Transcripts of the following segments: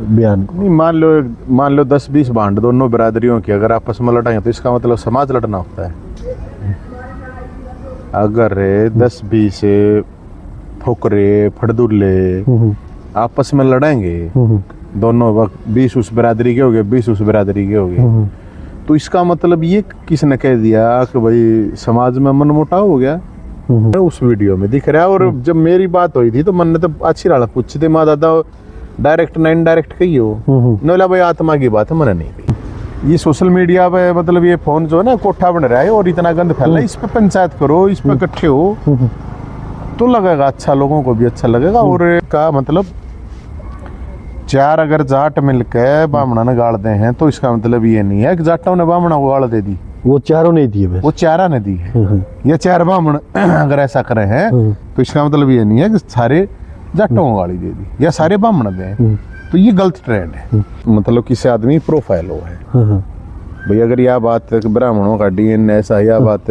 बयान को? नहीं, मान लो 10-20 भांड दोनों बिरादरियों की अगर आपस में लड़ाएं तो इसका मतलब समाज लड़ना होता है। अगर 10-20 फुकरे फड़दुल्ले आपस में लड़ेंगे, दोनों वक्त 20 उस बिरादरी के हो गए, 20 उस बिरादरी के हो गए, तो इसका मतलब ये किसने कह दिया कि भाई समाज में मनमुटाव हो गया? उस वीडियो में दिख रहा है। और जब मेरी बात हुई थी तो मैंने तो अच्छी राला पूछी थी, माँ दादा डायरेक्ट ना इनडायरेक्ट कही हो, बोला भाई आत्मा की बात है, मैंने नहीं कही। ये सोशल मीडिया पे मतलब ये फोन जो है ना कोठा बन रहा है और इतना गंद फैला है, इस पे पंचायत करो, इस पे इकट्ठे हो तो लगेगा अच्छा, लोगों को भी अच्छा लगेगा। और का मतलब 4 अगर जाट मिलकर बामणा ने गाड़ दे हैं तो इसका मतलब ये नहीं है कि जाटों ने बामणा को गाड़ दे दी, वो चारों नहीं दिए, वो 4 ने दी है। या 4 बामण अगर ऐसा करे हैं तो इसका मतलब ये नहीं है कि सारे जाटों को गाड़ी दे दी या सारे बामण दे, तो ये गलत ट्रेंड है। मतलब किसी आदमी प्रोफाइल हो है भाई, अगर यह बात ब्राह्मणों का डीएनए ऐसा, यह बात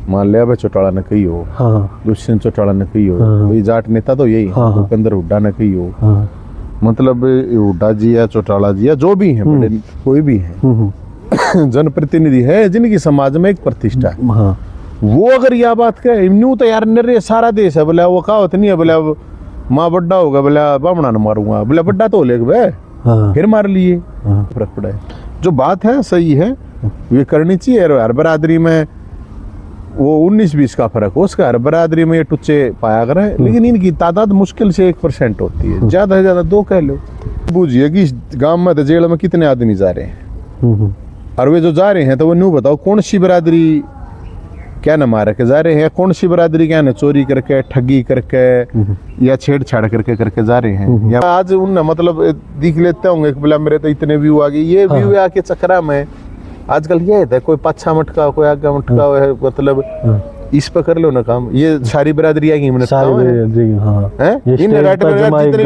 मान लिया भाई चौटाला ने कही हो, दुष्यंत चौटाला ने कही हो, भाई जाट नेता तो यही है, भूपेंद्र हुड्डा ने कही हो, मतलब हुड्डा जी या चौटाला जी या जो भी है, बड़े कोई भी है जनप्रतिनिधि है जिनकी समाज में एक प्रतिष्ठा है, वो अगर यह बात कहे न्यू तो यार नरे सारा देश है बोला, वो कहावत नहीं है बोला माँ बड्डा होगा बोला बामणा ने मारूंगा, बोला बड्डा तो ले गए फिर मार लिए, फर्क पड़ा है। जो बात है सही है, ये करनी चाहिए। हर बरादरी में वो 19-20 का फर्क हो, उसका हर बरादरी में ये टुच्चे पाया कर है, लेकिन इनकी तादाद मुश्किल से 1% होती है, ज्यादा से ज्यादा 2 कह लो। बूझिए कि गांव में तो जेल में कितने आदमी जा रहे हैं, और वे जो जा रहे हैं तो वो न्यू बताओ कौन सी बरादरी क्या न मार के जा रहे हैं, कौन सी बरादरी क्या न चोरी करके ठगी करके या छेड़छाड़ करके जा रहे हैं। या आज उन मतलब दिख लेते होंगे बोला मेरे तो इतने व्यू आ गए, ये व्यू आके चक्रा में आजकल ये है कोई पाछा मटका कोई आगे मटका है, मतलब इस पर कर लो ना काम। ये सारी बरादरी आएगी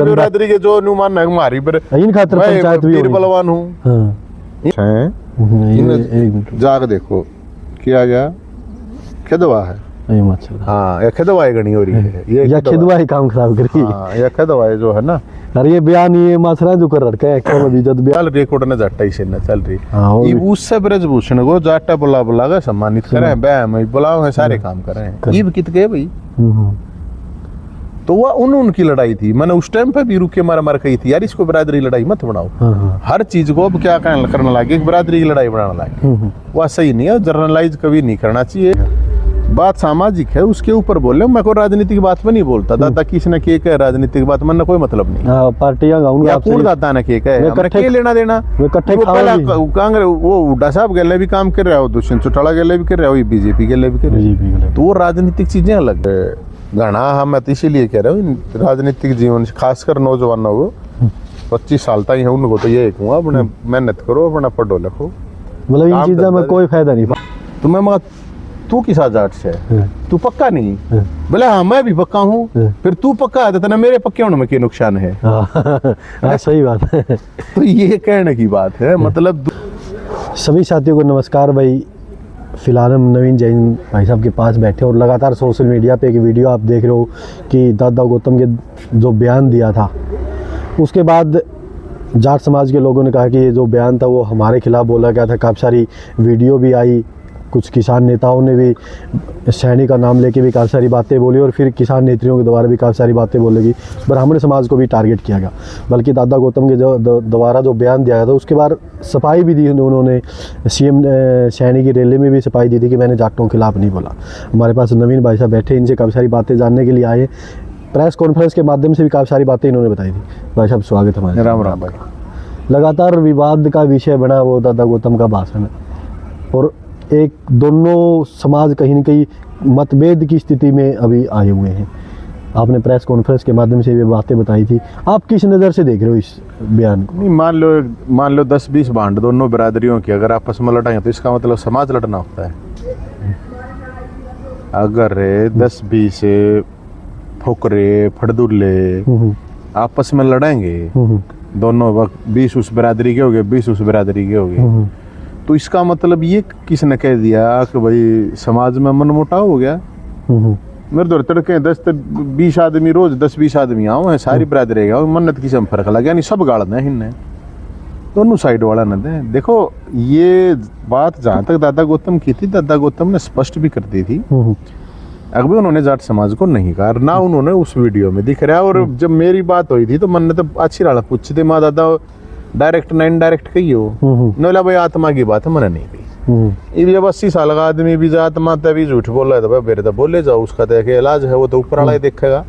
बरादरी के जो अनुमान है हमारी बलवान हूँ, जाग देखो क्या गया खेदवा है, हाँ, खेदवा गणी हो रही है, ये खेदवा ही काम खराब करी, हाँ, ये खेदवा है जो है ना। अरे ये बयान ये मासरा जो कर रखा है क्या अभी जब बयान रिकॉर्ड ने जाटा इसे न चल रही, ये उससे ब्रजभूषण को जाटा बुला का सम्मानित करें, बैम बुलाओ है, सारे काम कर रहे हैं, ये कित गए भाई। तो वह उनकी लड़ाई थी, मैंने उस टाइम पे भी रुके मार कही थी यार इसको बरादरी लड़ाई मत बनाओ, हर चीज को अब क्या करने लगे बरादरी की लड़ाई बनाने लगे, वह सही नहीं है, जर्नलाइज कभी नहीं करना चाहिए। बात सामाजिक है उसके ऊपर बोले, मैं कोई राजनीतिक बात पे नहीं बोलता, दादा किसने के कहे राजनीतिक बात मन कोई मतलब नहीं, पार्टियां कौन दादा ने के कहे के लेना देना, कांग्रेस वो हुड्डा साहब गले भी काम कर रहा हो, दुष्यंत चौटाला गले भी कर रहा हो, बीजेपी गले भी कर रहा है, तो वो राजनीतिक चीजें अलग है घना। हाँ, मैं तो इसीलिए कह रहा हूँ राजनीतिक जीवन खासकर नौजवानों को 25 साल तक है उनको तो ये कहूँगा अपने मेहनत करो, अपना पढ़ो लिखो, मतलब इन चीजों में कोई फायदा नहीं। तुम्हें तू किस जाट से है, तू पक्का नहीं, बोले हाँ मैं भी पक्का हूँ, फिर तू पक्का है तो मेरे पक्के होने में क्या नुकसान है। सही बात है। तो ये कहने की बात है, मतलब सभी साथियों को नमस्कार भाई। फिलहाल हम नवीन जैन भाई साहब के पास बैठे और लगातार सोशल मीडिया पे एक वीडियो आप देख रहे हो कि दादा गौतम के जो बयान दिया था उसके बाद जाट समाज के लोगों ने कहा कि ये जो बयान था वो हमारे खिलाफ बोला गया था, काफ़ी सारी वीडियो भी आई, कुछ किसान नेताओं ने भी सैनी का नाम लेके भी काफ़ी सारी बातें बोली और फिर किसान नेत्रियों के द्वारा भी काफ़ी सारी बातें बोलेगी, ब्राह्मण समाज को भी टारगेट किया गया। बल्कि दादा गौतम के जो द्वारा जो बयान दिया गया था उसके बाद सफाई भी दी उन्होंने, सीएम सैनी की रैली में भी सफाई दी थी कि मैंने जाटों के खिलाफ नहीं बोला। हमारे पास नवीन भाई साहब बैठे, इनसे काफ़ी सारी बातें जानने के लिए आए, प्रेस कॉन्फ्रेंस के माध्यम से भी काफ़ी सारी बातें इन्होंने बताई थी। भाई साहब स्वागत है हमारे। राम राम भाई। लगातार विवाद का विषय बना वो दादा गौतम का भाषण, और एक दोनों समाज कहीं न कहीं मतभेद की स्थिति में अभी आए हुए हैं। आपने प्रेस कॉन्फ्रेंस के माध्यम से ये बातें बताई थी, आप किस नज़र से देख रहे हो इस बयान को? नहीं, मान लो 10-20 भांड दोनों बिरादरियों की अगर आपस में लड़ाएं तो इसका मतलब समाज लड़ना होता है। अगर 10-20 फुकरे फड़दुल्ले आपस में लड़ेंगे, दोनों वक्त 20 उस बिरादरी के हो गए, 20 उस बिरादरी के हो गए, तो इसका मतलब ये किसने कह दिया कि भाई समाज में मनमुटाव हो गया? मेरे दो तड़के 10-20 आदमी रोज 10-20 आदमी आओ है सारी बरादरी गया मन्नत की सब फर्क लगा नहीं सब गाड़ दें हिन्ने दोनों साइड वाला न दें। देखो ये बात जहाँ तक दादा गौतम की थी, दादा गौतम ने स्पष्ट भी कर दी थी, अभी उन्होंने जाट समाज को नहीं कहा ना उन्होंने उस वीडियो में दिख रहा है। और जब मेरी बात हुई थी तो मन तो अच्छी रहा पूछते थे माँ दादा डायरेक्ट ना इनडायरेक्ट कही हो नोला भाई आत्मा की बात है मैंने नहीं कही। जब 80 साल का आदमी भी आत्मा तभी झूठ बोल रहा है तो मेरे तो बोले जाओ उसका तो इलाज है वो तो ऊपर वाला ही देखेगा।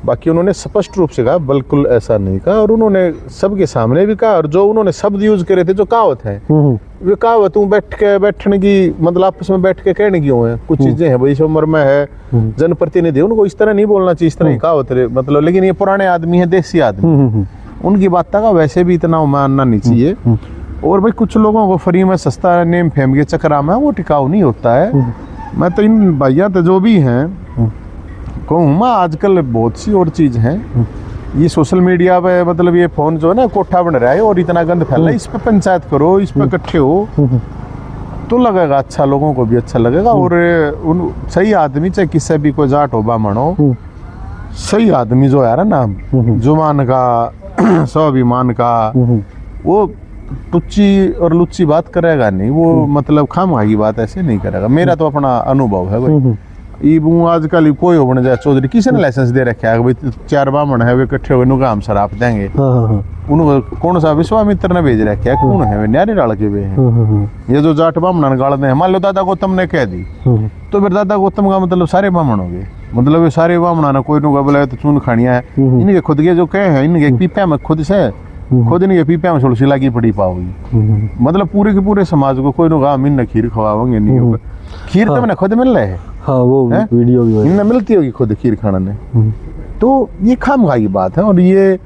बाकी उन्होंने स्पष्ट रूप से कहा बिल्कुल ऐसा नहीं कहा और उन्होंने सबके सामने भी कहा और जो उन्होंने शब्द यूज करे थे जो कहावत है वे कहावत बैठने की मतलब आपस में बैठ के कहने क्यों है कुछ चीजें हैं भाई इस उम्र में है जनप्रतिनिधि उनको इस तरह नहीं बोलना चाहिए इस तरह की कहावत मतलब। लेकिन ये पुराने आदमी है देसी आदमी उनकी बात का वैसे भी इतना मानना नहीं चाहिए। और भाई कुछ लोगों को फ्री में सस्ता नेम फेम के चक्कर में वो टिकाऊ नहीं होता है। मैं तो इन भैया तो जो भी हैं कहूँ मैं आजकल बहुत सी और चीज हैं ये सोशल मीडिया पे मतलब ये फोन जो है ना कोठा बन रहा है और इतना गंद फैला है इस पे पंचायत करो इस पे इकट्ठे हो तो लगेगा अच्छा लोगों को भी अच्छा लगेगा। और उन सही आदमी चाहे किससे भी कोई जाट हो बामण हो सही आदमी जो है ना जुबान का स्वाभिमान का वो टुच्ची और लुच्ची बात करेगा नहीं वो मतलब खामखा की बात ऐसे नहीं करेगा। मेरा तो अपना अनुभव है भाई ये आजकल कोई हो बने जाए चौधरी किसी ने लाइसेंस दे रखा है भाई 4 बामण है वे इकट्ठे हो उनका हम शराब देंगे उनको कौन सा विश्वामित्र ने भेज रखा है कौन है वे न्यारी डाल के वे हैं ये जो जाट बामण गाड़ते हैं। मान लो दादा गौतम ने कह दी तो फिर दादा गौतम का मतलब सारे बामण हो गए मतलब ये सारे बामणा ना कोई नुका बोला तो चून खानिया है इनके खुद के जो कहे हैं इनके पीपा में खुद इनके पीपा में थोड़ी लागी पड़ी पाओगी मतलब पूरे के पूरे समाज को कोई नुका हम इन खीर खवाओगे नहीं होगा खीर तो मैंने खुद मिल रहा है हाँ वो वीडियो भी इनमें मिलती होगी खुद खीर खाना ने तो ये खामखा की बात है। और ये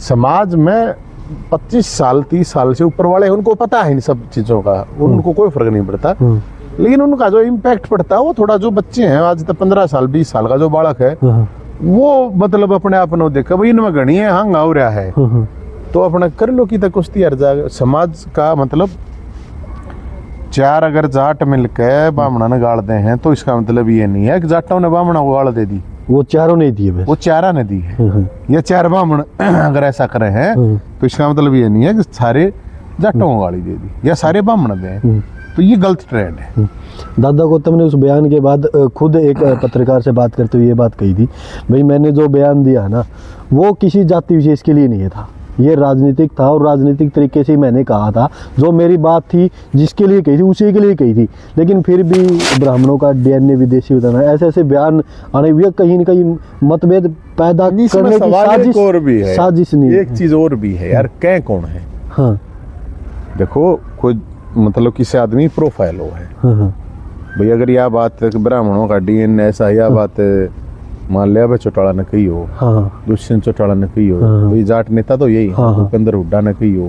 समाज में 25 साल 30 साल से ऊपर वाले उनको पता है इन सब चीजों का उनको कोई फर्क नहीं पड़ता। लेकिन उनका जो इम्पैक्ट पड़ता है वो थोड़ा जो बच्चे हैं आज तक 15 साल 20 साल का जो बालक है वो मतलब अपने आप में देखा भाई इनमें घनी है हंग हो रहा है तो अपना कर लो कि तक कुश्ती हर जाएगा। समाज का मतलब 4 अगर जाट मिलके बामणा ने गाड़ दे हैं तो इसका मतलब ये नहीं है कि जाटों ने बामणा को गाड़ दे दी वो चारों नहीं दिए वो 4 ने दी है ये 4 बामण अगर ऐसा करे हैं तो इसका मतलब ये नहीं है कि सारे जाटों को गाड़ी दे दी या सारे बामण दे तो ये गलत ट्रेंड है। दादा गौतम ने उस बयान के बाद खुद एक पत्रकार से बात करते हुए ये बात कही थी भाई मैंने जो बयान दिया है ना वो किसी जाति विशेष के लिए नहीं था ये राजनीतिक था और राजनीतिक तरीके से मैंने कहा था जो मेरी बात थी जिसके लिए कही थी उसी के लिए कही थी। लेकिन फिर भी ब्राह्मणों का DNA विदेशी बताना ऐसे ऐसे बयान आने हुए कहीं न कहीं मतभेद पैदा करने की साजिश नहीं। एक चीज और भी है यार कह कौन है हाँ देखो कोई मतलब किसी आदमी प्रोफाइल हो है भाई अगर यह बात ब्राह्मणों का DNA ऐसा यह बात मान लिया भाई चौटाला ने कही हो दुष्यंत चौटाला ने कही हो भाई जाट नेता तो यही भूपेंद्र हुड्डा ने कही हो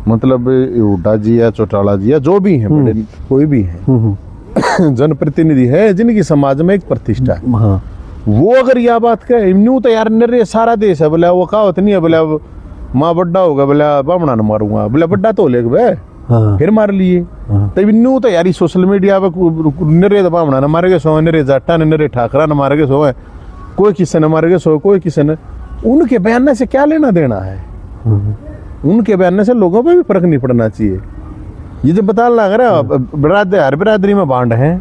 मतलब हुड्डा जी या चौटाला जी या जो भी है बड़े कोई भी है जनप्रतिनिधि है जिनकी समाज में एक प्रतिष्ठा है वो अगर यह बात कहे न्यू तो यार नरे सारा देश है बोले वो कहावत नहीं है बोले माँ बड्डा होगा बोले बामणा ने मारूंगा बोले बड्डा तो ले भाई फिर मार लिए तब न्यू तो यार सोशल मीडिया पे नरे बामणा ने मारे गए सो नरे जाटा ने नरे ठाकरा ने मारे गए सो है कोई किसी ने मारे गए सो कोई किसी ने उनके बयान से क्या लेना देना है उनके बयान से लोगों पे भी फर्क नहीं पड़ना चाहिए। ये जो बता लग रहा है हर बिरादरी में बांड है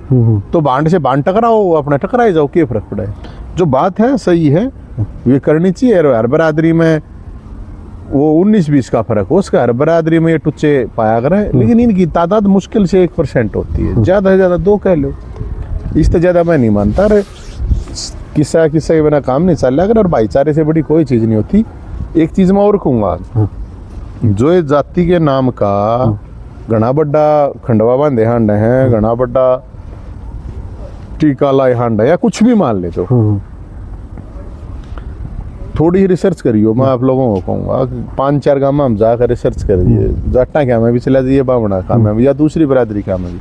तो बांड से बांड टकराओ अपना टकराए जाओ क्या फर्क पड़े जो बात है सही है ये करनी चाहिए। हर बिरादरी में वो 19-20 का फर्क हो उसका हर बरादरी में ये टुच्चे पाया करे लेकिन इनकी तादाद मुश्किल से 1% होती है ज्यादा से ज्यादा 2 कह लो इससे ज्यादा मैं नहीं मानता। अरे किस्सा के बिना काम नहीं चल रहा और भाईचारे से बड़ी कोई चीज नहीं होती। एक चीज मैं और कहूँगा जो ये जाति के नाम का घना बड़ा खंडवा बांधे हांड है घना बड़ा टीका लाए हांड है या कुछ भी मान ले तो थोड़ी रिसर्च करियो मैं आप लोगों को कहूँगा 5-4 गाँव में हम जाकर रिसर्च करिए जाटा क्या में भी चला जाइए बामणा का में भी या दूसरी बरादरी का में भी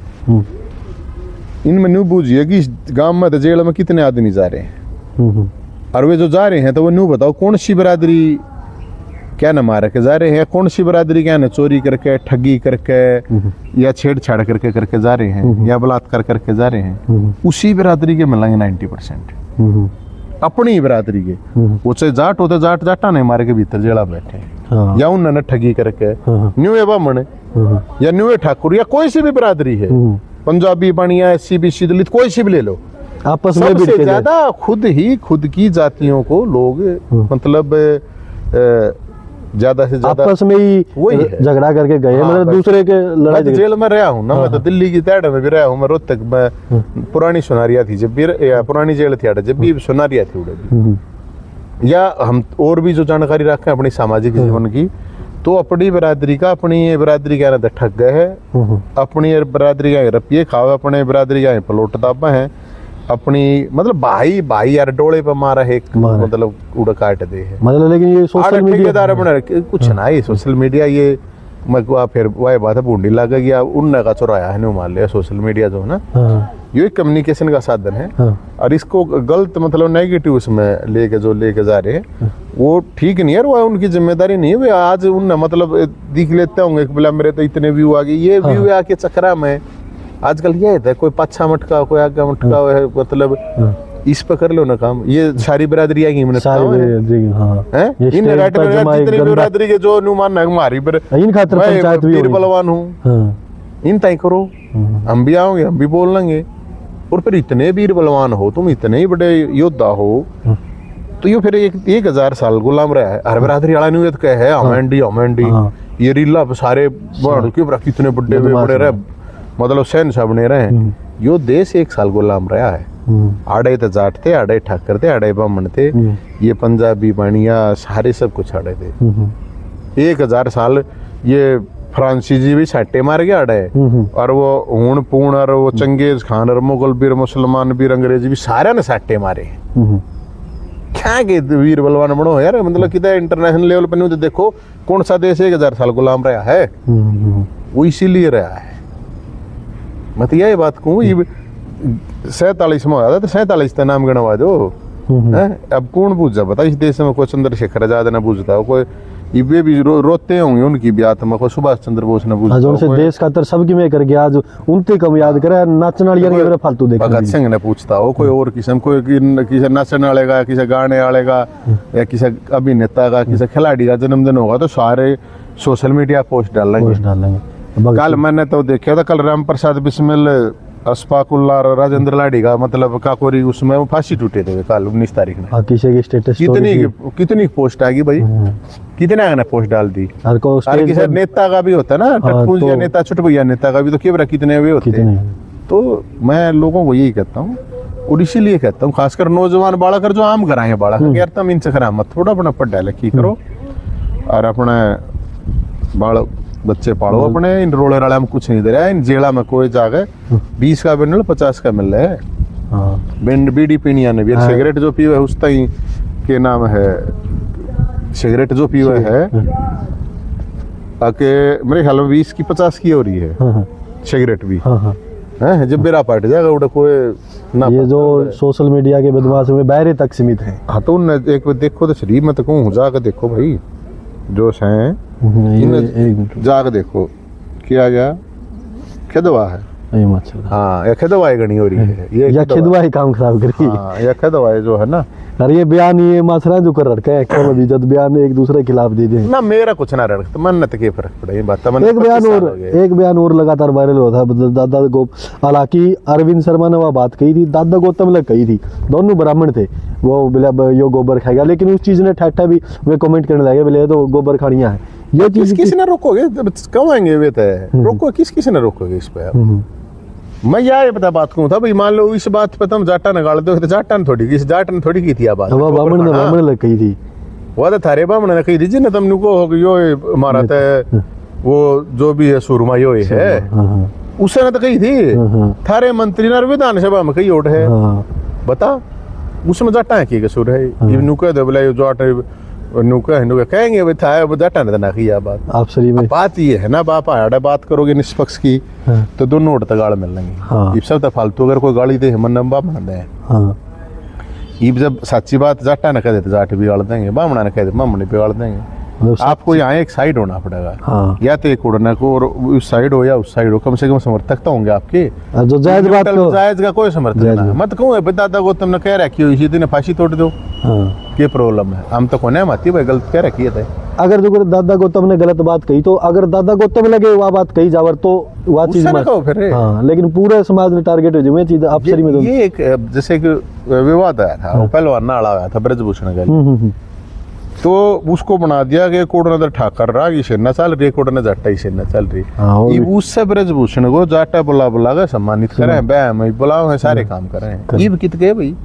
इनमें न्यू बूझिए कि गांव में तो जेल में कितने आदमी जा रहे हैं और वे जो जा रहे हैं तो वो न्यू बताओ कौन सी बरादरी क्या न मार के जा रहे हैं कौन सी बरादरी क्या न चोरी करके ठगी करके या छेड़छाड़ करके जा रहे हैं या बलात्कार करके जा रहे हैं उसी बरादरी के मिलेंगे 90%। अपनी ही बरादरी के, उसे जाट होते जाट जाटा ने मारे के भीतर जेला बैठे हैं, हाँ। या उन्होंने ठगी करके न्यूए बामण या न्यूए ठाकुर या कोई सी भी बरादरी है, पंजाबी बनिया SC BC दलित कोई सी भी ले लो, आपस में भी सबसे ज्यादा खुद की जातियों को लोग मतलब ज्यादा से ज्यादा आपस में ही वही है। झगड़ा करके गए, हाँ, मतलब बस। दूसरे के मैं लड़ाई तो जेल में रहा हूँ ना, मैं तो दिल्ली की तैड़ में भी रहा हूँ, मैं रोहतक में पुरानी सुनारिया थी जब भी, या पुरानी जेल थी जब भी सुनारिया थी उड़े, या हम और भी जो जानकारी रखें अपनी सामाजिक जीवन की, तो अपनी बरादरी का अपनी बरादरी का ना ठग गए है, अपनी बरादरी का रपिए खावे, अपने बरादरी का पलोट दाबा है, अपनी मतलब भाई यार डोले पे मारा है, मतलब उड़ा काट दे है, मतलब। लेकिन ये सोशल मीडिया ठेकेदार बना कुछ ना, ये सोशल मीडिया ये मैं फिर वही बात है, बूंदी लग गया उनने का चुराया है, मान लिया सोशल मीडिया जो है ना, ये एक कम्युनिकेशन का साधन है, और इसको गलत मतलब नेगेटिव उसमें लेके जा रहे हैं, वो ठीक नहीं है, वो उनकी जिम्मेदारी नहीं है। वे आज उनने मतलब दिख लेते होंगे कि बोला मेरे तो इतने व्यू आ गए, ये व्यू आके चक्रा में आजकल ये है, कोई पाछा मटका कोई आगे मटका है, मतलब इस पे कर लो ना काम, ये सारी बरादरी आएगी इन बरादरी के जो नुमान हमारी इन खातर पंचायत भी बलवान हूँ, इन तय करो, हम भी आओगे, हम भी बोल लेंगे, और फिर इतने वीर बलवान हो तुम, इतने ही बड़े योद्धा हो, तो ये फिर 1000 साल गुलाम रहा है, हर बरादरी वाला नहीं कहे है अमेंडी ये रीला सारे कितने बड़े रहे, मतलब सैन साहब ने रहे, यो देश 1 साल गुलाम रहा है, आड़े तो जाट थे, आड़े ठाकर थे, आड़े ब्राह्मण थे, ये पंजाबी बानिया सारे सब कुछ आड़े थे, 1000 साल ये फ्रांसीसी भी साटे मार गया आड़े, और वो हूण पूण और वो चंगेज खान और मुगल भी, मुसलमान भी, अंग्रेजी भी सारे ने साटे मारे, क्या के वीर बलवान बनो यार, मतलब कितना इंटरनेशनल लेवल पर नहीं, तो देखो कौन सा देश 1000 साल गुलाम रहा है, वो इसीलिए रहा है। मैं तो यही बात कहूँ, ये 47 में आया था, तो 47 का नाम गणवा दो, अब कौन पूछा बता इस देश में, कोई चंद्रशेखर आजाद न पूछता हो, कोई ये भी रोते होंगे उनकी भी आत्मा, कोई सुभाष चंद्र बोस न पूछता हो, उनसे देश खातर सबकी में करके आज उनते कम याद करे, नाचने वाले फालतू देख, भगत सिंह ने पूछता हो, कोई और किस्म, कोई किसी नाचने वाले का, किसी गाने वाले का, या किसी अभिनेता का, किसी खिलाड़ी का जन्मदिन होगा, तो सारे सोशल मीडिया पोस्ट डालेंगे। कल मैंने तो देखा था, कल राम प्रसाद बिस्मिल, अशफाकुल्ला और राजेंद्र लाड़ी का मतलब काकोरी, उसमें वो फांसी टूटे थे कल 19 तारीख में, किसी की स्टेटस कितनी पोस्ट आ गई भाई, कितने ने पोस्ट डाल दी, और किसी नेता का भी होता है ना, टटपूंजिया नेता, छुटभैया नेता का भी, तो क्या कितने वे होते हैं। तो मैं लोगों को यही कहता हूँ, और इसीलिए कहता हूँ खासकर नौजवान बालक जो आम कराए बालक, यार तुम इनसे खरा मत, थोड़ा अपना पढ़ा लिखी करो, और अपने बालक बच्चे पालो अपने, इन रोले राले में कुछ नहीं दे रहा है, इन जेला में कोई जागे 20 का मिल 50 का मिल रहा है, बीड़ी पीनिया ने भी, सिगरेट जो पीवे उस तई के नाम है, सिगरेट जो पीवे है आके मेरे ख्याल में 20 की 50 की हो रही है सिगरेट भी, है जब बेरा पाट जाएगा उड़ा कोई ना, ये जो सोशल मीडिया के बदमाश में बाहर तक सीमित है। हाँ तो एक देखो तो शरीर में तो कहूँ जाकर देखो भाई, जोश है जाकर देखो क्या गया, खिदवा है, हाँ या खिदवाई गणी हो रही है, ये या खिदवाई काम खराब करी, हाँ या खिदवाई जो है ना, अरे ये बयान ये मासरा जो कर रखा है, क्या मतलब जब बयान एक दूसरे के खिलाफ दे दे ना, मेरा कुछ ना रख तो मन के फर्क पड़े, ये बात एक बयान और लगातार वायरल होता है, दादा हालांकि अरविंद शर्मा ने वह बात कही थी, दादा गौतम ने कही थी, दोनों ब्राह्मण थे, वो बोले यो गोबर खाएगा, लेकिन उस चीज ने ठट्ठा भी वे कमेंट करने लगे, बोले तो गोबर खानिया है, ये चीज किसी ने रोकोगे, कमाएंगे वे तो रोको, किस ने रोकोगे इस पे। मैं यह बता बात कहूँ था भाई, मान लो इस बात पे तुम जाटा निकाल दो, तो जाटा ने थोड़ी की, जाट ने थोड़ी की थी बात, ब्राह्मण ने कही थी, वो तो थारे ब्राह्मण ने कही थी जिन्हें तुम नुको हो यो हमारा तो वो जो भी है सुरमा यो है, उसने तो कही थी, थारे मंत्री ने विधानसभा में कही उठ है, बता उसमें जाटा है की कसूर है, ये नुके दे बोला जाट नुका कहेंगे भाई था वो जाटा ने ना किया बात, आप सही में बात ये है ना, बाप आड़ा बात करोगे निष्पक्ष की, तो दोनों उड़ता गाड़ मिल लेंगे, ये सब तो फालतू, अगर कोई गाड़ी दे मन बाप ना दे, ये जब सच्ची बात जाटा ने कह देते जाट भी गाड़ देंगे, बामणा ने कह देते बामणी भी गाड़ देंगे, आपको यहाँ एक साइड होना पड़ेगा। हाँ। या तो एक उड़ना को और उस साइड हो या उस साइड हो, कम से कम समर्थक तो होंगे आपके। और जो जायज बात को जायज का कोई समर्थक जायज ना है। मत कहूँ दादा गौतम ने कह रखी हो इसी दिन फांसी तोड़ दो, हाँ। ये प्रॉब्लम है। हम तो कोने माती भाई गलत कह रखी है। अगर जो दादा गौतम ने गलत बात कही तो अगर दादा गौतम लगे वह बात कही जावर तो वह चीज उससे ना कहो फिर। हाँ, लेकिन पूरे समाज ने टारगेट हो जाए चीज आप सरी में तो ये एक जैसे एक विवाद आया था, वो पहलवान ना अड़ा हुआ था ब्रजभूषण का, तो उसको बना दिया कि कोड न ठाकर रहा ये सेना चल रही, कोड न जाटा ही सेना चल रही। ये उससे ब्रजभूषण को जाटा बुला बुला कर सम्मानित करें, बैम बुलाओ है, सारे काम कर रहे हैं। ये कित गए भाई।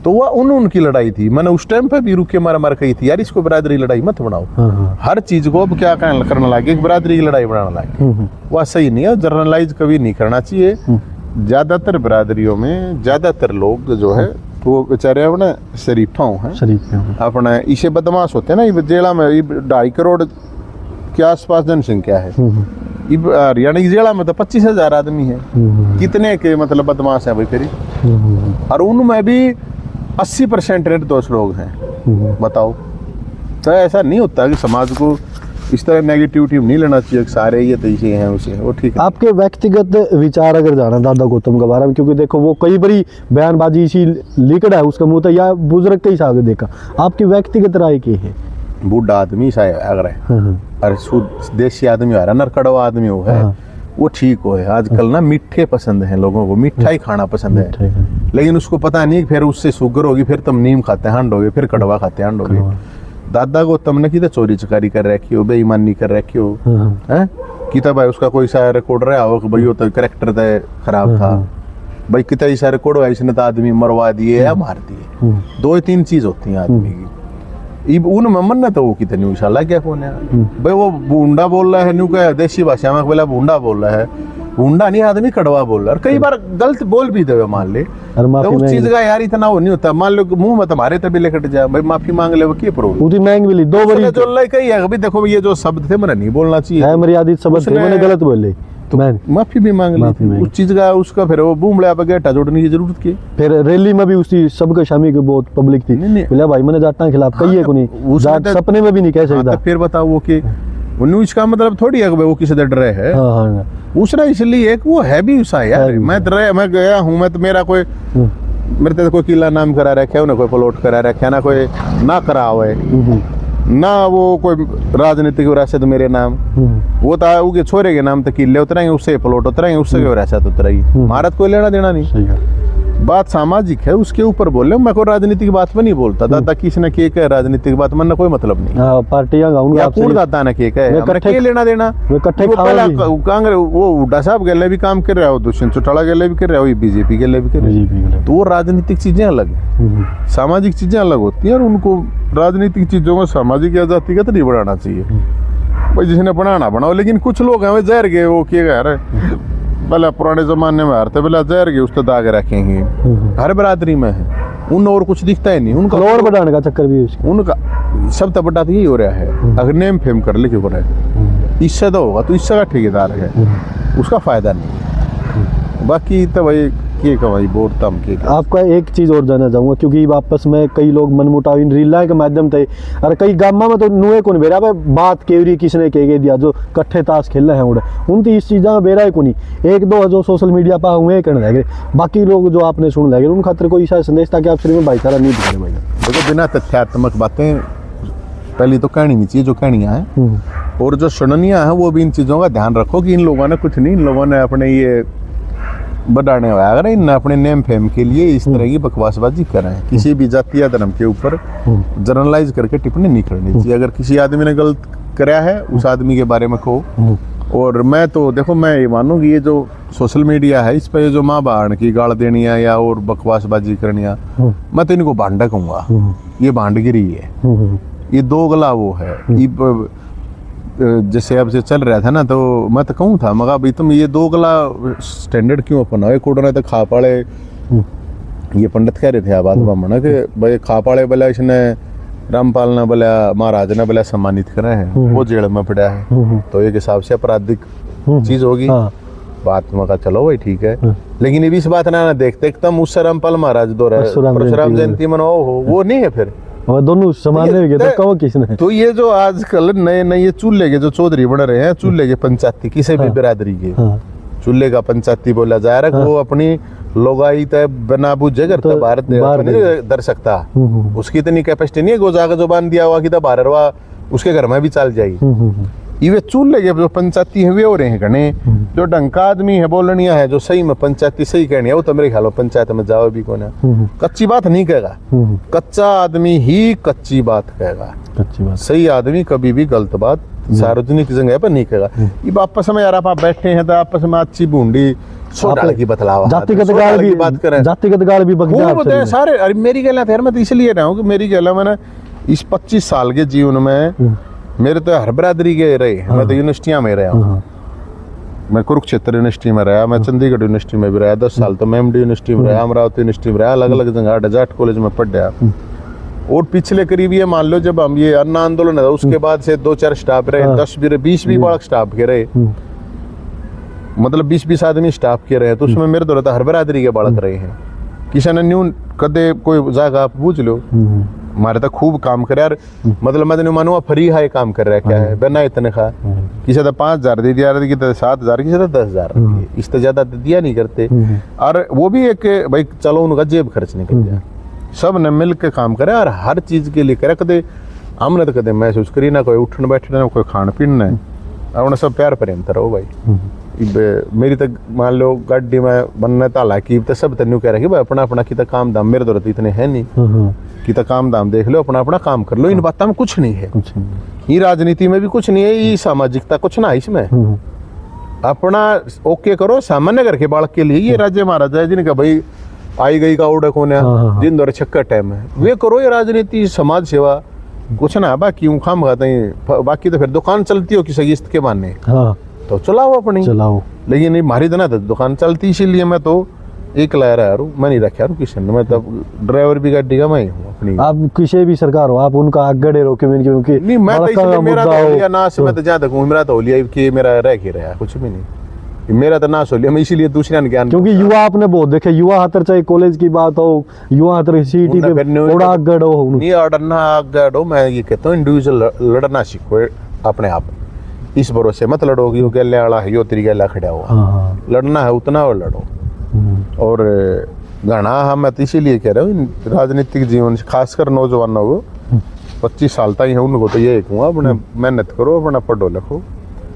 तो वह उनकी लड़ाई थी। मैंने उस टाइम पे भी रुके मार कही थी यार इसको बरादरी लड़ाई मत बनाओ। हर चीज को अब क्या करना लगे, बरादरी की लड़ाई बनाना लगे, वह सही नहीं है। जर्नलाइज कभी नहीं करना चाहिए। ज्यादातर बरादरियों में ज्यादातर लोग जो है वो बेचारे अपने शरीफा हैं, अपने इसे बदमाश होते हैं ना। ये जेला में 2.5 करोड़ के आसपास जनसंख्या है। हरियाणा की जेला में तो 25,000 आदमी है। कितने के मतलब बदमाश है भाई फिर। और उनमें भी 80% निर्दोष लोग हैं। बताओ, तो ऐसा नहीं होता कि समाज को इस तरह नेगेटिविटी नहीं लेना चाहिए। सारे ये तैसे हैं उसे वो ठीक है। आपके व्यक्तिगत विचार अगर जाना दादा गौतम के बारे में, क्योंकि देखो वो कई बड़ी बयानबाजी इसी लिखड़ा है उसका मुंह तो या बुजुर्ग के हिसाब से देखा, आपकी व्यक्तिगत राय की है? बूढ़ा आदमी सा अगर है और शुद्ध देसी आदमी आ रहा नरकड़वा आदमी हो है वो ठीक हो है। आजकल ना मीठे पसंद है लोगों को, मिठाई खाना पसंद है, लेकिन उसको पता नहीं फिर उससे शुगर होगी, फिर तुम नीम खाते हैं हंडोगे, फिर कड़वा खाते हैं हंडोगे। दादा गौतम ने की चोरी चकारी कर रखी हो, बेईमानी कर रखी हो है कि भाई उसका कोई सा रिकॉर्ड रहा हो कि भाई वो तो करेक्टर तो खराब था भाई, कितना ही सारे रिकॉर्ड है इसने तो आदमी मरवा दिए या मार दिए। 2-3 चीज होती हैं आदमी की। उन मम्मन तो वो कितनी इंशाल्लाह क्या कौन है भाई, वो बूंडा बोल रहा है न्यू का देसी भाषा में बोला बूंडा बोल रहा है, बूंडा नहीं आदमी कड़वा बोल रहा है। और कई बार गलत बोल भी दे मान ले तो उस चीज का यार इतना वो नहीं होता। मान लो मुंह में तुम्हारे तभी लेकर जाए भाई माफी मांग ले, वो क्या प्रॉब्लम उतनी मांग मिली 2 बार जो लाई कही है। अभी देखो ये जो शब्द थे मैंने नहीं बोलना चाहिए है, मर्यादित शब्द थे, मैंने गलत बोले तो माफी भी मांग ली उस चीज का। उसका फिर वो बूमड़ा पे गेटा जोड़ने की जरूरत की। फिर रैली में भी उसी सबके शामिल की बहुत पब्लिक थी। बोला भाई मैंने जाट के खिलाफ कही है को नहीं, जाट सपने में भी नहीं कह सकता। फिर बताओ वो कि इसका मतलब थोड़ी है कि वो किसी से डर रहे है। उसने इसलिए एक वो है भी उसा यार, मैं गया हूँ, मैं तो मेरा कोई मेरे तो कोई किला नाम करा रखा है ना, कोई प्लॉट करा रखा है ना, कोई ना करा हुआ है ना, वो कोई राजनीतिक विरासत मेरे नाम वो तो उसके छोरे के नाम तक किले उतरेंगे, उससे प्लॉट उतरेंगे, उससे विरासत उतरेगी। भारत कोई लेना देना नहीं। बात सामाजिक है उसके ऊपर बोले, मैं कोई राजनीतिक बात में नहीं बोलता। दादा किसने के है राजनीतिक बात मन कोई मतलब नहीं। पार्टियां दादा ने के लेना देना। कांग्रेस वो हुड्डा साहब गले भी काम कर रहा हो, दुष्यंत चौटाला गले भी कर रहा हो, बीजेपी गले भी कर रहा है। तो वो राजनीतिक चीजें अलग है, सामाजिक चीजें अलग होती है। और उनको राजनीतिक चीजों में सामाजिक या जातिगत नहीं बढ़ाना चाहिए भाई, जिसने बनाना बनाओ। लेकिन कुछ लोग हैं जहर गए वो किए गए भला पुराने जमाने में हारते भला जहर के उस तो दाग रखेंगे। हर बरादरी में है उन और कुछ दिखता ही नहीं उनका, और बढ़ाने का चक्कर भी उनका सब तब बटा यही हो रहा है। अगर नेम फेम कर ले क्यों कर रहे, इससे तो होगा तो इससे का ठेकेदार है, उसका फायदा नहीं। बाकी तो भाई के भाई बहुत तम के। आपका एक चीज और जानना चाहूंगा, क्योंकि आपस में कई लोग मनमुटाव इन रीला के माध्यम से और कई गामा में तो नुए कौन बेरा बात केवरी किसने कह दिया जो कट्ठे ताश खेल रहे हैं उड़े उनकी इस चीज़ में बेरा है को नहीं। 1-2 जो सोशल मीडिया पर हुए करने लगे, बाकी लोग जो आपने सुन लगे उन खातिर कोई ऐसा संदेश था कि आप सिर्फ में भाईचारा नहीं दिखे भाई। देखो बिना तथ्यात्मक बातें पहली तो कहनी नहीं चाहिए जो कहनियाँ हैं, और जो सुननियाँ हैं वो भी इन चीज़ों का ध्यान रखो कि इन लोगों ने कुछ नहीं, इन लोगों ने अपने ये बढ़ाने हुआ अगर इन अपने नेम फेम के लिए इस तरह की बकवासबाजी कर रहे हैं। किसी भी जाति या धर्म के ऊपर जर्नलाइज करके टिप्पणी नहीं करनी चाहिए। अगर किसी आदमी ने गलत कराया है उस आदमी के बारे में कहो। और मैं तो देखो मैं ये मानूँ कि ये जो सोशल मीडिया है इस पर जो माँ बहन की गाड़ देनी है या और बकवासबाजी करनी है, मैं तो इनको भांडा कहूँगा। ये भांडगिरी है, ये दोगला वो है। जैसे अब से चल रहा था ना तो मैं तो कहूँ था मगर भाई तुम ये दोगला स्टैंडर्ड क्यों अपनाओ। एक उड़ना तो खा पाड़े ये पंडित कह रहे थे आबाद ब्राह्मण के भाई खा पाड़े बोला इसने रामपाल ने बोला महाराज ने बोला सम्मानित करे हैं, वो जेल में पड़ा है तो एक हिसाब से आपराधिक चीज होगी। बात मगा चलो भाई ठीक है, लेकिन ये भी इस बात ना देखते एकदम उससे रामपाल महाराज दो परशुराम जयंती मनाओ हो वो नहीं है। फिर और दोनों समान हो गए तो कहो किसने। तो ये जो आजकल नए नए ये चूल्हे के जो चौधरी बन रहे हैं, चूल्हे के पंचायती किसी भी बिरादरी के, चूल्हे का पंचायती बोला जा रहा है, वो अपनी लोगाई तय बना बुझे करता भारत नहीं दर सकता, उसकी इतनी कैपेसिटी नहीं है, गोजा का जो बांध दिया हुआ कि बारहवा उसके घर में भी चल जाएगी। ये चूल्हे के जो पंचायती है वे हो रहे हैं घने, जो डंका आदमी है बोलनिया है, जो सही में पंचायती सही कहनी है, वो तो मेरे ख्याल में पंचायत में जाओ भी कौन है, कच्ची बात नहीं कहेगा, कच्चा आदमी ही कच्ची बात कहेगा, अच्छी बात। सही आदमी कभी भी गलत बात सार्वजनिक जगह पर नहीं कहेगा। ये आपस में यार आप बैठे हैं तो आपस में अच्छी बूंदी सोडा की बतलावा, जातिगत गाल भी बात करें, जातिगत गाल भी बक जाए सारे। अरे मेरी गला यार मैं तो इसलिए रहा हूँ कि मेरी गला मैंने इस 25 साल के जीवन में मेरे तो हर बिरादरी के रहे, मैं तो यूनिवर्सिटियां में रहा हूँ, मैं कुरुक्षेत्र यूनिवर्सिटी में रहा, मैं चंडीगढ़ यूनिवर्सिटी में भी रहा, 10 साल तो मैं एमडी यूनिवर्सिटी में रहा, अमरावती यूनिवर्सिटी में रहा, अलग अलग जगह जाट कॉलेज में पढ़ा। और पिछले करीब ये मान लो जब हम ये अन्ना आंदोलन है उसके बाद से 2-4 स्टाफ रहे, 10 भी 20 भी बालक स्टाफ के रहे, मतलब 20-20 आदमी स्टाफ के रहे, तो उसमें मेरे तो रहता हर बिरादरी के बालक रहे हैं। किसी ने न्यून कदे कोई जाएगा आप पूछ लो, हमारे तक खूब काम करे यार, मतलब मैं नहीं मानूंगा फ्री हाई काम कर रहा है, क्या है बिना इतने खा, किसी तो 5,000 दे दिया, किसी तो 7,000, किसी तो 10,000, इस तो ज्यादा दिया नहीं करते। और वो भी एक भाई चलो उनका जेब खर्च नहीं कर दिया, सब ने मिल के काम करे और हर चीज के लिए करे, कदे हमने तो कदे महसूस करी ना कोई उठने बैठने ना कोई खान पीन है, और उन्हें सब प्यार प्रेम रहो भाई। मेरी तक मान लो गाड़ी में बनने ताला की तो सब तेन कह रहा कि भाई अपना अपना किता काम दाम, मेरे तो इतने है नहीं किता काम दाम देख लो, अपना अपना काम कर लो, इन बातों में कुछ नहीं है, ये राजनीति में भी कुछ नहीं है, ये सामाजिकता कुछ ना इसमें, अपना ओके करो सामान्य घर के बालक के लिए। ये राज्य महाराजा है जिनका भाई आई गई का ऑर्डर कौन है, जिन दौरे छक्का टाइम है वे करो, ये राजनीति समाज सेवा कुछ ना, बाकी खाम खाते हैं, बाकी तो फिर दुकान चलती हो किसी किस्त के मानने तो चलाओ अपनी चलाओ, लेकिन नहीं मारी देना तो दुकान चलती, इसीलिए मैं तो एक ला रहा हूँ, मैं नहीं रखा हूँ किसी ने, मैं तो ड्राइवर भी गाड़ी का मैं हूँ अपनी। आप किसी भी सरकार हो आप उनका आगे रहो क्योंकि नहीं मैं तो इसलिए मेरा तो होलिया ना से मैं तो ज्यादा कहूँ, मेरा तो होलिया कि मेरा रह के रहा कुछ भी नहीं, मेरा तो नाश हो लिया, मैं इसीलिए दूसरे ज्ञान, क्योंकि युवा आपने बहुत देखे, युवा हतर चाहे कॉलेज की बात हो, युवा हतर सीटी पे थोड़ा आगड़ हो, नहीं अड़ना आगड़ हो, मैं ये कहता हूँ इंडिविजुअल लड़ना सीखो अपने आप, इस भरोसे मत लड़ो कि वो गले वाला है यो तेरी गला खड़ा हुआ, लड़ना है उतना और लड़ो। और घना हम मैं तो इसीलिए कह रहा हूँ राजनीतिक जीवन से खासकर नौजवानों को 25 साल तक है उनको तो ये कहूँगा अपने मेहनत करो, अपना पढ़ो लिखो,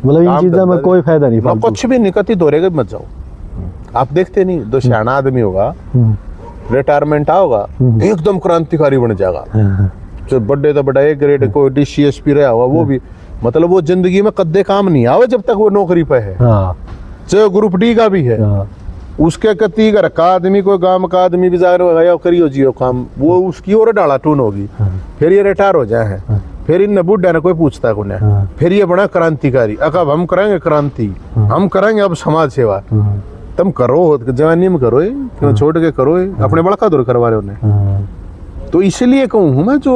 मतलब इन चीजों में कोई फायदा नहीं, कुछ भी निकती दौरेगा मत जाओ। आप देखते नहीं जो सियाना आदमी होगा रिटायरमेंट आओगा एकदम क्रांतिकारी बन जाएगा, जो बड़े तो बड़ा एक ग्रेड को DCSP रहा होगा वो भी, मतलब वो जिंदगी में कद्दे काम नहीं आवे जब तक वो नौकरी पे है, चाहे ग्रुप D का भी है, उसके कती का रखा आदमी कोई काम का आदमी भी जाकर करियो जियो काम, वो उसकी और डाला टून होगी, फिर ये रिटायर हो जाए है, फिर इन बुढ़ा ने कोई पूछता को नहीं, फिर ये बड़ा क्रांतिकारी, अब हम करेंगे क्रांति, हम करेंगे अब समाज सेवा, तुम करो जवानी में करो, क्यों छोड़ के करो, अपने बड़का दूर करवा रहे उन्हें। तो इसलिए कहूँ मैं जो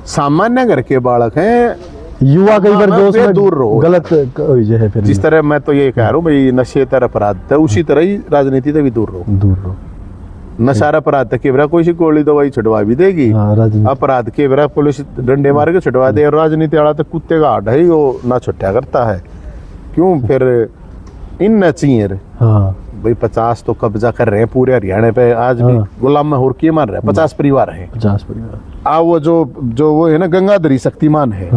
सामान्य घर के बालक हैं, युवा कई बार दोस्त में दूर रहो, गलत है फिर, जिस तरह मैं तो ये कह रहा हूँ भाई नशे तर अपराध है, उसी तरह ही राजनीति से भी दूर रहो। नशा अपराध के बेरा कोई सी गोली दवाई छुड़वा भी देगी, अपराध के बेरा पुलिस डंडे मार के छुड़वा दे, और राजनीति वाला तो कुत्ते का आड़ है वो ना छुट्टा करता है, क्यों फिर इन न चाहिए भाई 50 तो कब्जा कर रहे हैं पूरे हरियाणा पे, आज भी गुलाम में होर किए मार रहे हैं, 50 परिवार है, 50 परिवार। वो जो वो है ना गंगाधरी शक्तिमान है,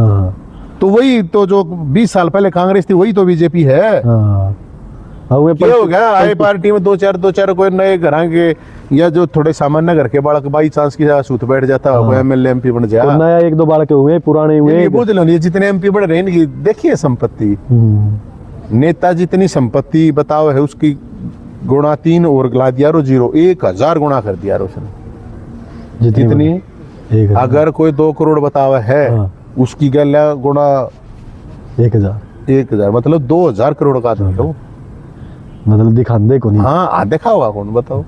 तो वही तो जो 20 साल पहले कांग्रेस थी वही तो बीजेपी है। क्या हो गया आए पार्टी में दो चार कोई नए घर के या जो थोड़े सामान्य घर के बालक बाई चांस की सूत बैठ जाता है, कोई MLA MP बन जाए, नया 1-2 बालक हुए पुराने हुए, बुझ लो जितने MP बढ़ रहे हैं इनकी देखिए संपत्ति, नेता जितनी संपत्ति बताओ है उसकी गुणा 3 और ला दिया रो 0, 1000 गुणा कर दिया उसने, जितनी अगर कोई 2 करोड़ बतावा है उसकी गल्या गुणा 1000 मतलब 2000 करोड़ का आदमी हो, मतलब दिखाते को नहीं। हाँ देखा हुआ कौन बताओ,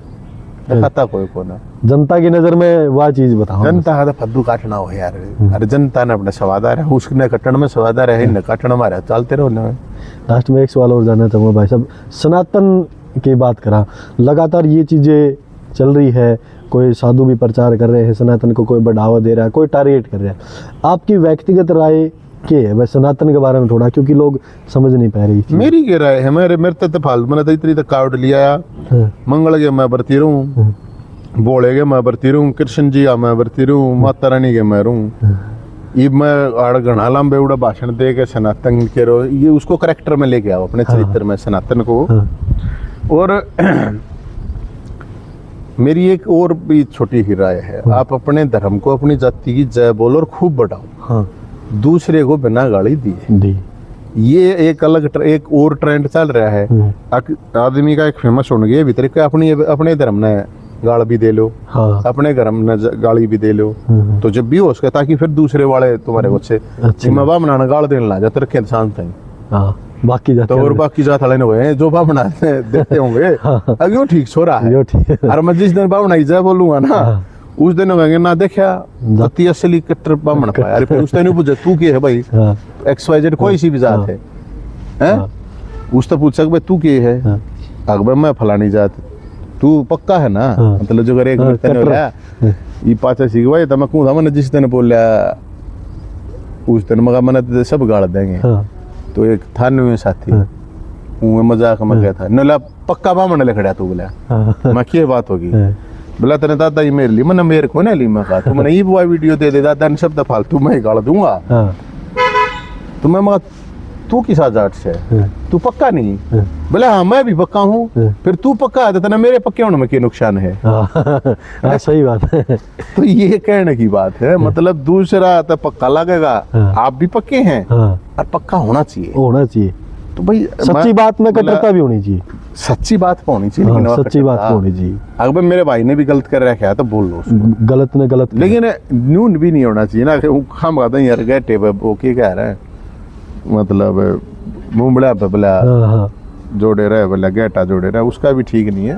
दिखाता कोई कौन, जनता की नजर में वह चीज बताओ, जनता है फद्दू काटना हो यार, अरे जनता ने अपने स्वादार है, उसने कटन में स्वादार है, इन कटन हमारे चलते रहो ना। लास्ट में एक सवाल और जानना चाहूँगा भाई साहब, सनातन की बात करा, लगातार ये चीजें चल रही है, कोई साधु भी प्रचार कर रहे हैं सनातन को, कोई बढ़ावा दे रहा है, कोई टारगेट कर रहा है। आपकी व्यक्तिगत राय क्या है वह सनातन के बारे में थोड़ा, क्योंकि लोग समझ नहीं पा रही चीज़। मेरी क्या राय है, मेरे तो फालतू मैंने तो इतनी तक कावड़ लिया, मंगल के मैं बरती रहूं, बोले के मैं बरती रहूं, कृष्ण जी आ मैं बरती रहूं, माता रानी के मैं रहूं। ये मैं आड़ घना लंबे उड़ा भाषण दे के सनातन के रो, ये उसको करेक्टर में लेके आओ अपने चरित्र में सनातन को। और मेरी एक और भी छोटी ही राय है, आप अपने धर्म को, अपनी जाति की जय बोलो और खूब बढ़ाओ, दूसरे को बिना गाली दिए। ये एक अलग एक और ट्रेंड चल रहा है। आदमी का एक फेमस होने गया भीतर के अपने धर्म ने गाल भी दे लो, अपने धर्म ने गाली भी दे लो, तो जब भी हो सके ताकि फिर दूसरे वाले तुम्हारे बच्चे मैं बामना गाल देने ला जाते रखे शांत हैं, बाकी तो और बाकी जात वाले हुए जो बामना देते होंगे अगे वो ठीक सो रहा है। और मैं जिस दिन बामना जय बोलूंगा ना उस दिन कहेंगे ना देखा जाति असली कट्टर बामण पाया। अरे फिर उस दिन पूछे तू के है भाई, XYZ कोई सी भी जात है, हैं उस तो पूछ भाई तू के है, अकबर मैं फलानी जात, तू पक्का है ना, मतलब जो करे एक मिनट हो रहा ये पाचा सीख भाई तो मैं कहूँ था मैंने जिस दिन बोला उस दिन मगा मैंने सब गाड़ देंगे। तो एक था न्यू साथी वो मजाक में गया था नला पक्का बामण लिखड़ा तू बोला, मैं क्या बात होगी बोला तेरे दादा ये मेरे लिए, मैंने मेरे को नहीं ली, मैं कहा तू मैंने ये वो वीडियो दे दे दादा ने शब्द फालतू मैं गाड़ दूंगा। तो मैं मगा तू किस जाट से, तू पक्का नहीं, बोले हाँ मैं भी पक्का हूँ, फिर तू पक्का है तो मेरे पक्के होने में क्या नुकसान है। सही बात है। तो ये कहने की बात है, मतलब दूसरा तो पक्का लगेगा, आप भी पक्के हैं और पक्का होना चाहिए। तो भाई सच्ची बात में कट्टरता भी होनी चाहिए, सच्ची बात होनी चाहिए, लेकिन सच्ची बात होनी चाहिए। अगर मेरे भाई ने भी गलत कर रखा है तो बोल लो गलत ने गलत, लेकिन न्यून भी नहीं होना चाहिए ना। हम कहते हैं यार गैटे वो क्या कह रहे हैं, मतलब मुंबड़ा बबला जोड़े रहे बोला गैटा जोड़े रहे, उसका भी ठीक नहीं है।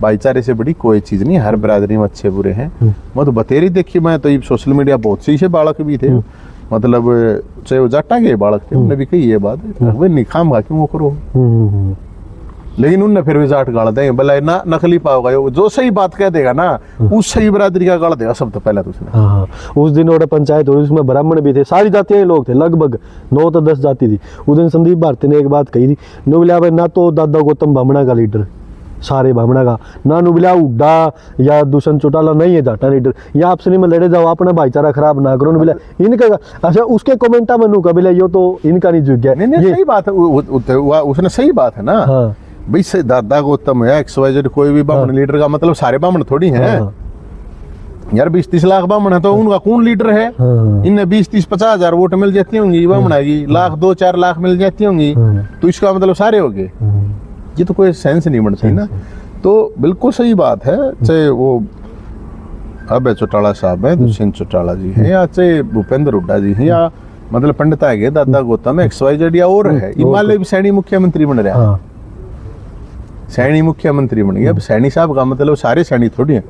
भाईचारे से बड़ी कोई चीज नहीं, हर बरादरी में अच्छे बुरे हैं। मैं तो बतेरी देखी, मैं तो सोशल मीडिया बहुत सी से बालक भी थे, मतलब चाहे वो जाटा के बालक थे, उन्होंने भी कही ये बात वे निखाम खा क्यों करो, लेकिन उनने फिर भी जाट गाड़ देंगे भला ना नकली पाओगा, जो सही बात कह देगा ना उस सही बरादरी का गाड़ देगा सब तो पहले तो उसने। उस दिन और पंचायत हुई, उसमें ब्राह्मण भी थे, सारी जातियां लोग थे, लगभग 9 तो 10 जाति थी। उस दिन संदीप भारती ने एक बात कही थी, नुबलिया भाई ना तो दादा गौतम बामणा का लीडर, सारे बामणा का, ना नुबलिया उड्डा या दुष्यंत चौटाला नहीं है जाटा लीडर, या आपसे नहीं में लड़े जाओ, अपना भाईचारा खराब ना करो नुबलिया इनका। अच्छा उसके कमेंटा में नू कबिला यो तो इनका नहीं जुग गया, नहीं सही बात है, उसने सही बात है ना भाई, दादा गौतम है XYZ कोई भी बामण लीडर का मतलब सारे बामण थोड़ी हैं यार। 20-30 लाख बामण है तो उनका कौन लीडर है, इनने 20-30-50 हजार वोट मिल जाती होंगी बामणा की, लाख 2-4 लाख मिल जाती होंगी, तो इसका मतलब सारे हो गए, ये तो कोई सेंस नहीं बनती ना। तो बिल्कुल सही बात है, चाहे वो अब चौटाला साहब है, दुष्यंत चौटाला जी है, या चाहे भूपेंद्र हुड्डा जी है, या मतलब पंडित आ गए दादा गौतम XYZ या और है, हिमालय भी सैनी मुख्यमंत्री बन रहा है, सैनी मुख्यमंत्री बन गया। अब सैनी साहब का मतलब सारे सैनी थोड़ी है,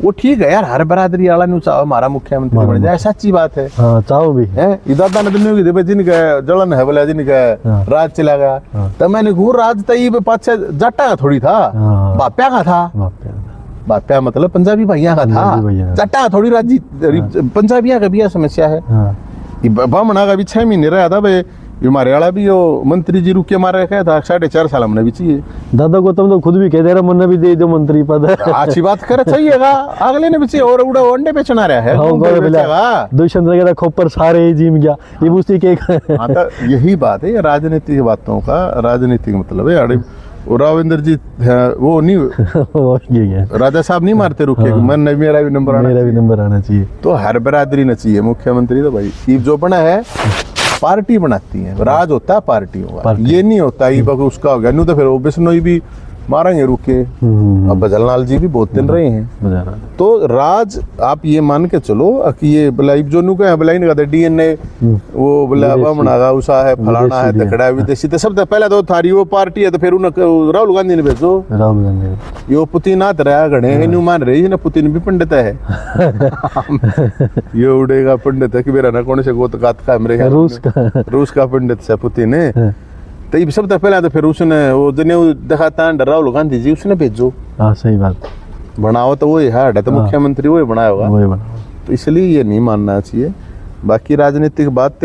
वो ठीक है यार, हर बरादरी वाला नु चाहो हमारा मुख्यमंत्री बन जाए, सच्ची बात है, चाहो भी है। दादा ने दुनिया की जिनका जलन है बोला, जिनका राज चला गया, तो मैंने घूर राज तई पाछे जट्टा थोड़ी था, बाप्या का था, बाप्या मतलब पंजाबी भैया का था, जट्टा थोड़ी राजी पंजाबिया का भी समस्या है। बामणा का भी 6 महीने रहा था भाई, हमारे वाला भी वो मंत्री जी रुके मारे रखा था, 4.5 साल हमने भी चाहिए। दादा गौतम तो खुद भी कह दे रहा मन भी दे दो मंत्री पद, अच्छी बात करे चाहिएगा, अगले ने भी चाहिए, और उड़ा अंडे बेचना रहा है दुष्यंत वगैरह खोपर सारे जीम गया, ये पूछती के यही बात है राजनीतिक बातों का, राजनीतिक मतलब है। और राविंद्र जी वो नहीं राजा साहब नहीं मारते रुके, मन मेरा भी नंबर आना चाहिए, तो हर बरादरी न चाहिए मुख्यमंत्री। तो भाई जो बना है पार्टी बनाती है, राज होता है पार्टियों का, ये नहीं होता ये उसका हो गया, नहीं तो फिर वो बिश्नोई भी मारेंगे रुके, अब बजलनाल जी भी बहुत दिन रहे हैं। तो राज आप ये मान के चलो कि ये ब्लाइब जो नु का ब्लाइन का DNA वो बोला बनागा उसा है, फलाना है, तकड़ा है, विदेशी तो सब पहले तो थारी वो पार्टी है, तो फिर उन्हें राहुल गांधी ने भेजो, राहुल गांधी यो पुतिन आत रहा गणे न्यू मान रही है ना, पुतिन भी पंडित है ये उड़ेगा पंडित है कि मेरा ना कौन से गोत गात का मेरे रूस का पंडित से पुतिन है। तो ये सब तो पहले तो फिर उसने वो जने दिखाता है राहुल गांधी जी, उसने भेजो। हाँ सही बात, बनाओ तो वही है तो मुख्यमंत्री वही बनाया होगा, वही बना। तो इसलिए ये नहीं मानना चाहिए। बाकी राजनीतिक बात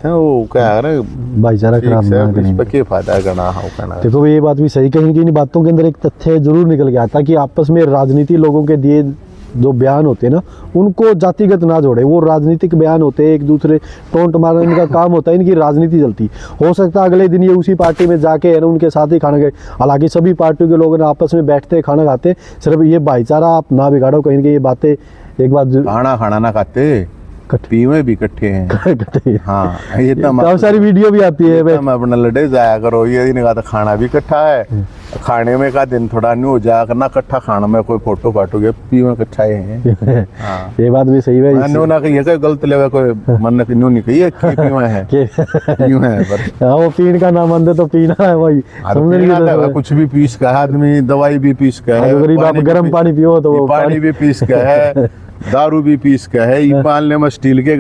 है, वो क्या है भाईचारा खराब ना इस पर क्या फायदा करना हो कहना। देखो ये बात भी सही कहीं कि इन बातों के अंदर एक तथ्य जरूर निकल के आता कि आपस में राजनीति लोगों के दिए जो बयान होते हैं ना, उनको जातिगत ना जोड़े। वो राजनीतिक बयान होते हैं, एक दूसरे टोंट मारने इनका काम होता है, इनकी राजनीति चलती। हो सकता है अगले दिन ये उसी पार्टी में जाके है ना उनके साथ ही खाना खाए। हालांकि सभी पार्टियों के लोग ना आपस में बैठते खाना खाते, सिर्फ ये भाईचारा आप ना बिगाड़ो। कहीं कि ये बातें एक बात खाना ना खाते, पीवे भी इकट्ठे हैं। हाँ ये तो काफी सारी वीडियो भी आती है। मैं अपना लड़े जाया करो, ये दिन का तो खाना भी इकट्ठा है, खाने में का दिन थोड़ा नहीं हो जाया करना इकट्ठा खाना में कोई फोटो फाटो के पीवे इकट्ठा है। हाँ ये बात भी सही है। ना कही कोई गलत ले कोई मन न्यू नहीं कही पीवा है यूं है पर हाँ वो पीण का नाम आंदे तो पीना है भाई, कुछ भी पीस का है आदमी, दवाई भी पीस का है, गरीब आप गर्म पानी पियो तो पानी भी पीस का है, दारू भी पीस का है। ये पालने में स्टील के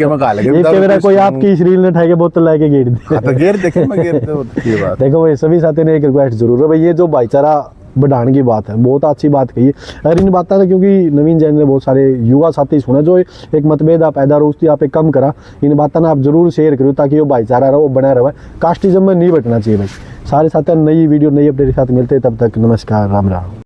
में गा लगे मेरा कोई आपकी शरीर ने उठा के बोतल लाके गेर दे तो गेर देखे मैं गेर दे ये बात। देखो भाई सभी साथी ने एक रिक्वेस्ट जरूर है भाई, ये जो भाईचारा बढ़ाने की बात है बहुत अच्छी बात कही है। अगर इन बातों ने क्योंकि नवीन जैन ने बहुत सारे युवा साथी सुने जो एक मतभेद आप पैदा रोज थी आप कम करा, इन बातों ने आप जरूर शेयर करो ताकि वो भाईचारा रहो, वो बना रहे। कास्टिज्म में नहीं बटना चाहिए भाई। सारे साथियों नई वीडियो नई अपडेट के साथ मिलते हैं, तब तक नमस्कार, राम राम।